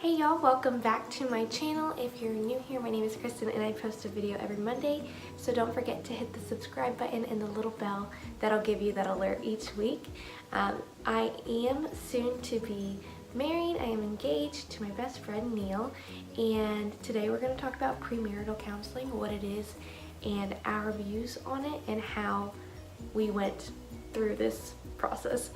Hey y'all, welcome back to my channel. If you're new here, my name is Kristen and I post a video every Monday, so don't forget to hit the subscribe button and the little bell. That'll give you that alert each week. I am soon to be married. I am engaged to my best friend Neil, and today we're going to talk about premarital counseling, what it is, and our views on it, and how we went through this process.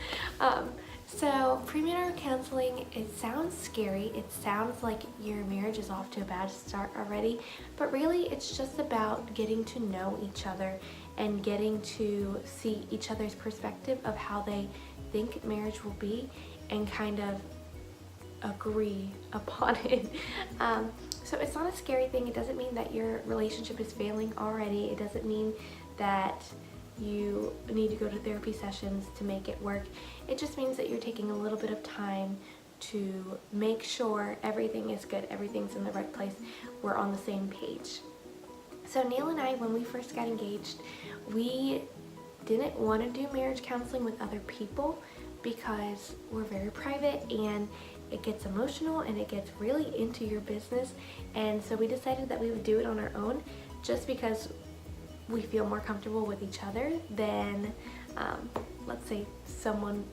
So premarital counseling, it sounds scary. It sounds like your marriage is off to a bad start already, but really it's just about getting to know each other and getting to see each other's perspective of how they think marriage will be and kind of agree upon it. So it's not a scary thing. It doesn't mean that your relationship is failing already. It doesn't mean that you need to go to therapy sessions to make it work. It just means that you're taking a little bit of time to make sure everything is good, everything's in the right place, we're on the same page. So Neil and I, when we first got engaged, we didn't want to do marriage counseling with other people because we're very private and it gets emotional and it gets really into your business, and so we decided that we would do it on our own just because we feel more comfortable with each other than, let's say,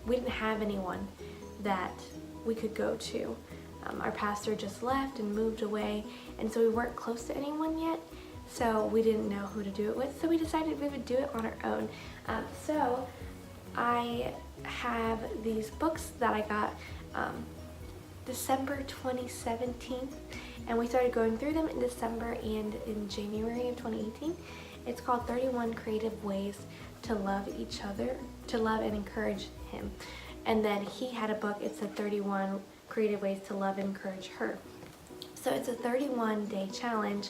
we didn't have anyone that we could go to. Our pastor just left and moved away, and so we weren't close to anyone yet, so we didn't know who to do it with, so we decided we would do it on our own. So I have these books that I got December 2017, and we started going through them in December and in January of 2018. It's called 31 Creative Ways to Love Each Other, to Love and Encourage Him. And then he had a book, it said 31 Creative Ways to Love and Encourage Her. So it's a 31-day challenge,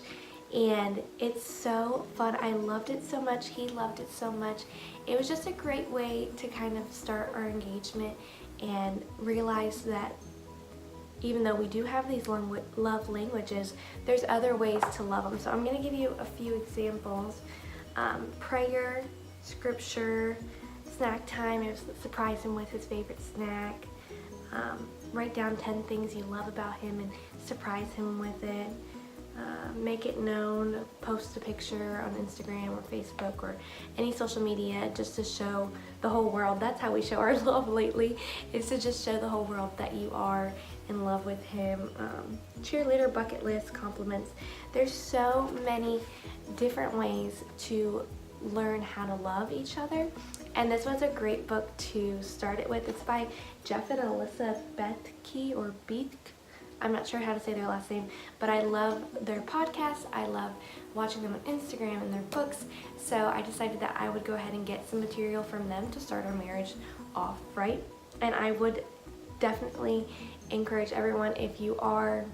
and it's so fun. I loved it so much. He loved it so much. It was just a great way to kind of start our engagement and realize that even though we do have these love languages, there's other ways to love them. So I'm going to give you a few examples. Prayer, scripture, snack time, surprise him with his favorite snack. Write down 10 things you love about him and surprise him with it. Make it known, post a picture on Instagram or Facebook or any social media just to show the whole world. That's how we show our love lately, is to just show the whole world that you are in love with him. Cheerleader, bucket list, compliments. There's so many different ways to learn how to love each other, and this was a great book to start it with. It's by Jeff and Alyssa Bethke or Beek. I'm not sure how to say their last name, but I love their podcasts. I love watching them on Instagram and their books. So I decided that I would go ahead and get some material from them to start our marriage off right. And I would definitely encourage everyone, if you are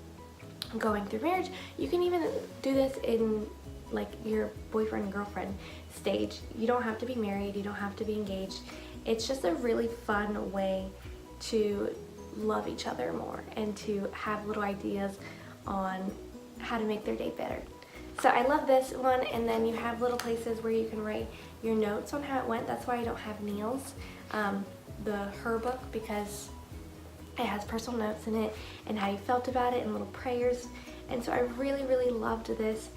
going through marriage, you can even do this in like your boyfriend and girlfriend stage. You don't have to be married, you don't have to be engaged. It's just a really fun way to love each other more and to have little ideas on how to make their day better. So I love this one, and then you have little places where you can write your notes on how it went. That's why I don't have Neil's, her book, because it has personal notes in it and how you felt about it and little prayers. And so I really, really loved this,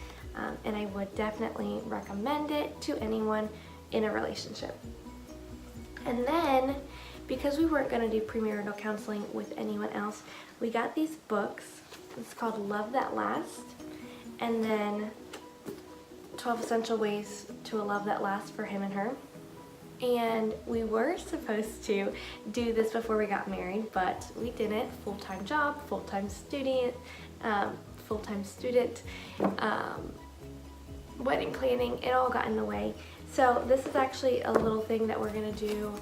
and I would definitely recommend it to anyone in a relationship. And then, because we weren't going to do premarital counseling with anyone else, we got these books. It's called Love That Lasts, and then 12 Essential Ways to a Love That Lasts for Him and Her. And we were supposed to do this before we got married, but we didn't. Full-time job, full-time student, wedding planning, it all got in the way. So this is actually a little thing that we're going to do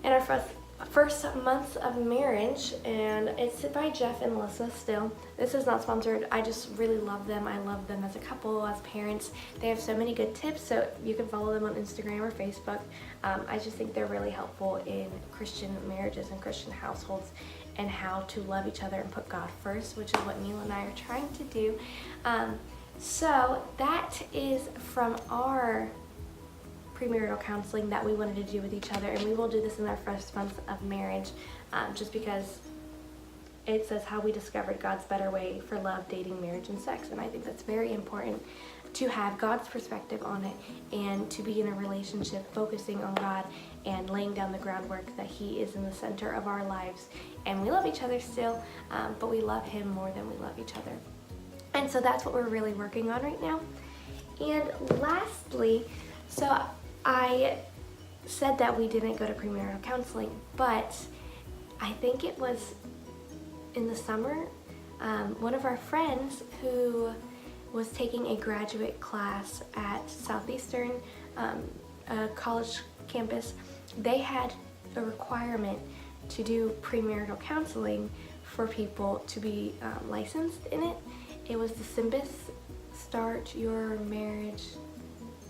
in our first months of marriage, and it's by Jeff and Alyssa still. This is not sponsored. I just really love them. I love them as a couple, as parents. They have so many good tips, so you can follow them on Instagram or Facebook. I just think they're really helpful in Christian marriages and Christian households and how to love each other and put God first, which is what Neil and I are trying to do. So that is from our premarital counseling that we wanted to do with each other, and we will do this in our first month of marriage, just because it says how we discovered God's better way for love, dating, marriage, and sex. And I think that's very important to have God's perspective on it and to be in a relationship focusing on God and laying down the groundwork that He is in the center of our lives. And we love each other still, but we love Him more than we love each other. And so that's what we're really working on right now. And lastly, so I said that we didn't go to premarital counseling, but I think it was in the summer, one of our friends who was taking a graduate class at Southeastern college campus, they had a requirement to do premarital counseling for people to be licensed in it. It was the SYMBIS, Start Your Marriage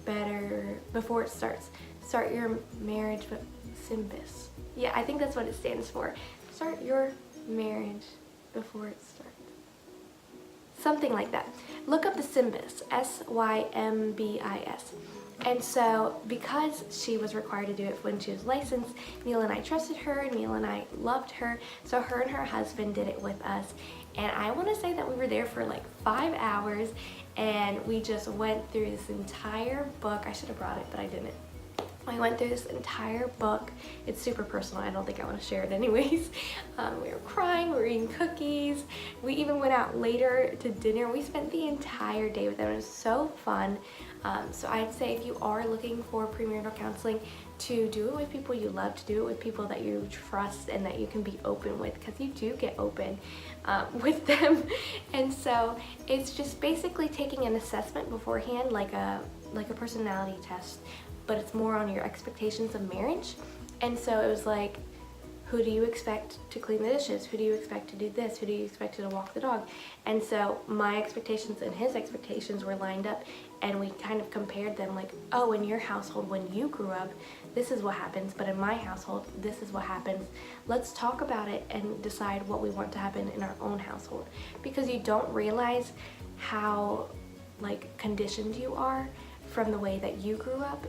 Better Before It Starts. Start Your Marriage, but SYMBIS. Yeah, I think that's what it stands for. Start your marriage before it starts. Something like that. Look up the SYMBIS, SYMBIS. And so because she was required to do it when she was licensed, Neil and I trusted her, Neil and I loved her, so her and her husband did it with us. And I want to say that we were there for like 5 hours, and we just went through this entire book. I should have brought it, but I didn't. I went through this entire book. It's super personal. I don't think I want to share it anyways. We were crying, we were eating cookies. We even went out later to dinner. We spent the entire day with them. It was so fun. So I'd say if you are looking for premarital counseling, to do it with people you love, to do it with people that you trust and that you can be open with, because you do get open with them. And so it's just basically taking an assessment beforehand, like a personality test, but it's more on your expectations of marriage. And so it was like, who do you expect to clean the dishes? Who do you expect to do this? Who do you expect to walk the dog? And so my expectations and his expectations were lined up, and we kind of compared them, like, oh, in your household when you grew up, this is what happens, but in my household, this is what happens. Let's talk about it and decide what we want to happen in our own household. Because you don't realize how like conditioned you are from the way that you grew up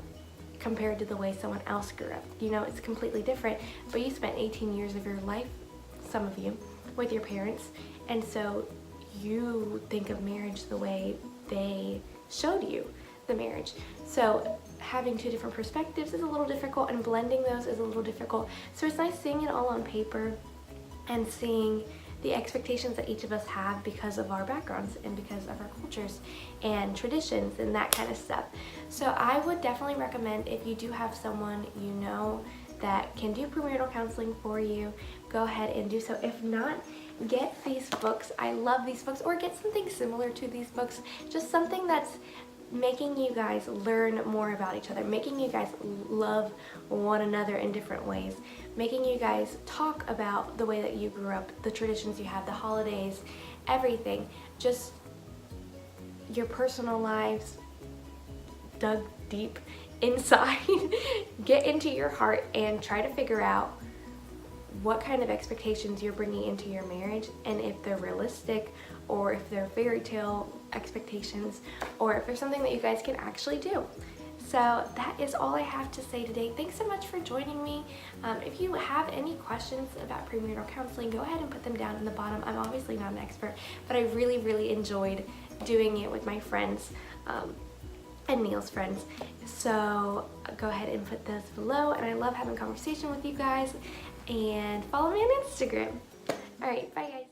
compared to the way someone else grew up. You know, it's completely different, but you spent 18 years of your life, some of you, with your parents, and so you think of marriage the way they showed you the marriage. So having two different perspectives is a little difficult, and blending those is a little difficult. So it's nice seeing it all on paper and seeing the expectations that each of us have because of our backgrounds and because of our cultures and traditions and that kind of stuff. So I would definitely recommend, if you do have someone you know that can do premarital counseling for you, go ahead and do so. If not, get these books. I love these books, or get something similar to these books, just something that's making you guys learn more about each other, making you guys love one another in different ways, making you guys talk about the way that you grew up, the traditions you have, the holidays, everything, just your personal lives dug deep inside. Get into your heart and try to figure out what kind of expectations you're bringing into your marriage, and if they're realistic, or if they're fairy tale expectations, or if there's something that you guys can actually do. So that is all I have to say today. Thanks so much for joining me. If you have any questions about premarital counseling, go ahead and put them down in the bottom. I'm obviously not an expert, but I really, really enjoyed doing it with my friends and Neil's friends. So go ahead and put those below, and I love having conversation with you guys, and follow me on Instagram. All right, bye guys.